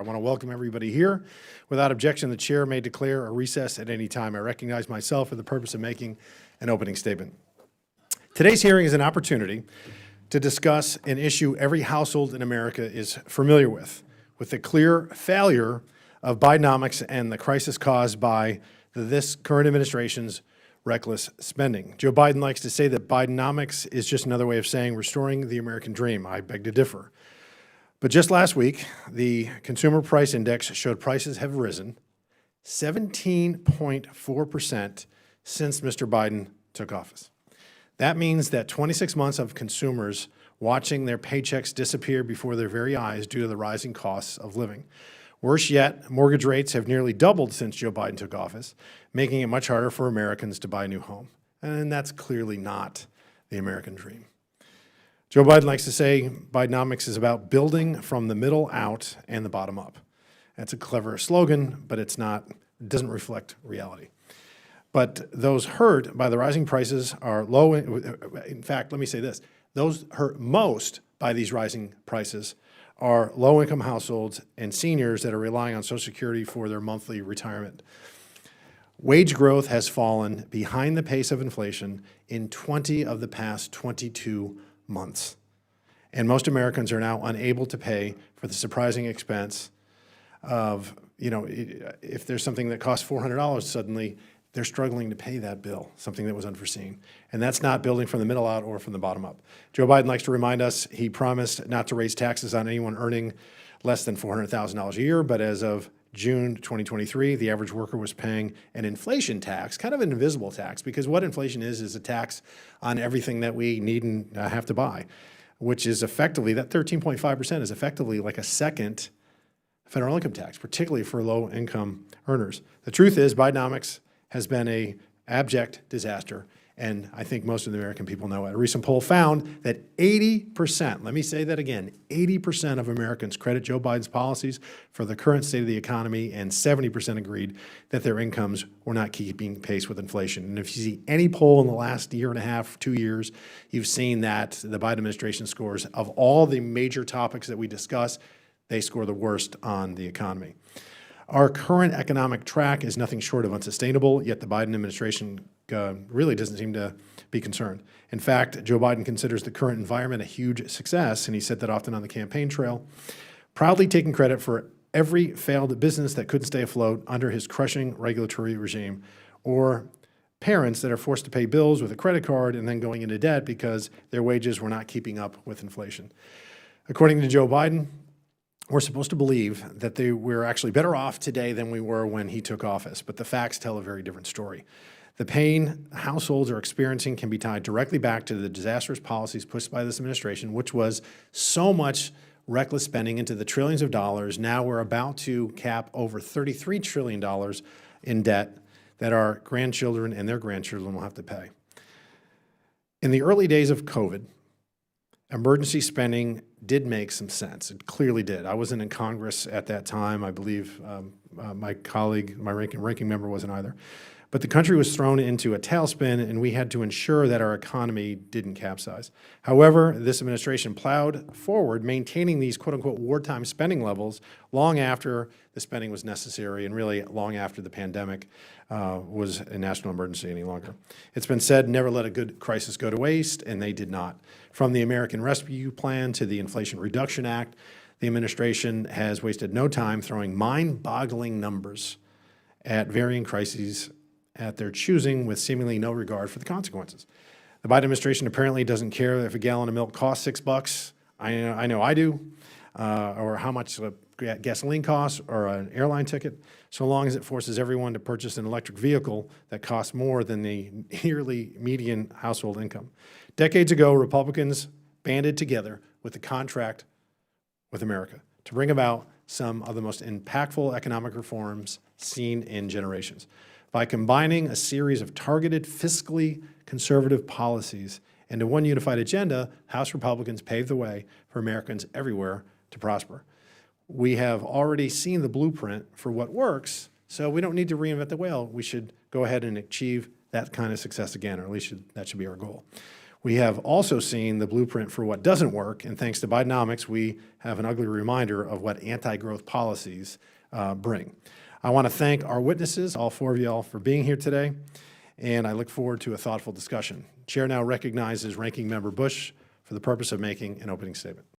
I want to welcome everybody here. Without objection, the chair may declare a recess at any time. I recognize myself for the purpose of making an opening statement. Today's hearing is an opportunity to discuss an issue every household in America is familiar with the clear failure of Bidenomics and the crisis caused by this current administration's reckless spending. Joe Biden likes to say that Bidenomics is just another way of saying restoring the American dream. I beg to differ. But just last week, the Consumer Price Index showed prices have risen 17.4% since Mr. Biden took office. That means that 26 months of consumers watching their paychecks disappear before their very eyes due to the rising costs of living. Worse yet, mortgage rates have nearly doubled since Joe Biden took office, making it much harder for Americans to buy a new home. And that's clearly not the American dream. Joe Biden likes to say Bidenomics is about building from the middle out and the bottom up. That's a clever slogan, but it doesn't reflect reality. But those hurt by the rising prices are low. In fact, let me say this. Those hurt most by these rising prices are low-income households and seniors that are relying on Social Security for their monthly retirement. Wage growth has fallen behind the pace of inflation in 20 of the past 22 months. And most Americans are now unable to pay for the surprising expense of, if there's something that costs $400 suddenly, they're struggling to pay that bill, something that was unforeseen. And that's not building from the middle out or from the bottom up. Joe Biden likes to remind us he promised not to raise taxes on anyone earning less than $400,000 a year, but as of June 2023, the average worker was paying an inflation tax, kind of an invisible tax, because what inflation is a tax on everything that we need and have to buy, which is effectively, that 13.5% is effectively like a second federal income tax, particularly for low-income earners. The truth is Bidenomics has been an abject disaster, and I think most of the American people know it. A recent poll found that 80%, let me say that again, 80% of Americans credit Joe Biden's policies for the current state of the economy, and 70% agreed that their incomes were not keeping pace with inflation. And if you see any poll in the last year and a half, 2 years, you've seen that the Biden administration scores, of all the major topics that we discuss, they score the worst on the economy. Our current economic track is nothing short of unsustainable, yet the Biden administration really doesn't seem to be concerned. In fact, Joe Biden considers the current environment a huge success, and he said that often on the campaign trail, proudly taking credit for every failed business that couldn't stay afloat under his crushing regulatory regime, or parents that are forced to pay bills with a credit card and then going into debt because their wages were not keeping up with inflation. According to Joe Biden, we're supposed to believe that we're actually better off today than we were when he took office, but the facts tell a very different story. The pain households are experiencing can be tied directly back to the disastrous policies pushed by this administration, which was so much reckless spending into the trillions of dollars. Now we're about to cap over $33 trillion in debt that our grandchildren and their grandchildren will have to pay. In the early days of COVID, emergency spending did make some sense. It clearly did. I wasn't in Congress at that time. I believe my colleague, my ranking member, wasn't either. But the country was thrown into a tailspin, and we had to ensure that our economy didn't capsize. However, this administration plowed forward, maintaining these quote-unquote wartime spending levels long after the spending was necessary, and really long after the pandemic was a national emergency any longer. It's been said, never let a good crisis go to waste, and they did not. From the American Rescue Plan to the Inflation Reduction Act, the administration has wasted no time throwing mind-boggling numbers at varying crises at their choosing with seemingly no regard for the consequences. The Biden administration apparently doesn't care if a gallon of milk costs $6. I know I do, or how much gasoline costs or an airline ticket, so long as it forces everyone to purchase an electric vehicle that costs more than the yearly median household income. Decades ago, Republicans banded together with the contract with America to bring about some of the most impactful economic reforms seen in generations. By combining a series of targeted, fiscally conservative policies into one unified agenda, House Republicans paved the way for Americans everywhere to prosper. We have already seen the blueprint for what works, so we don't need to reinvent the wheel. We should go ahead and achieve that kind of success again, or at least that should be our goal. We have also seen the blueprint for what doesn't work, and thanks to Bidenomics, we have an ugly reminder of what anti-growth policies bring. I want to thank our witnesses, all four of y'all, for being here today, and I look forward to a thoughtful discussion. Chair now recognizes Ranking Member Bush for the purpose of making an opening statement.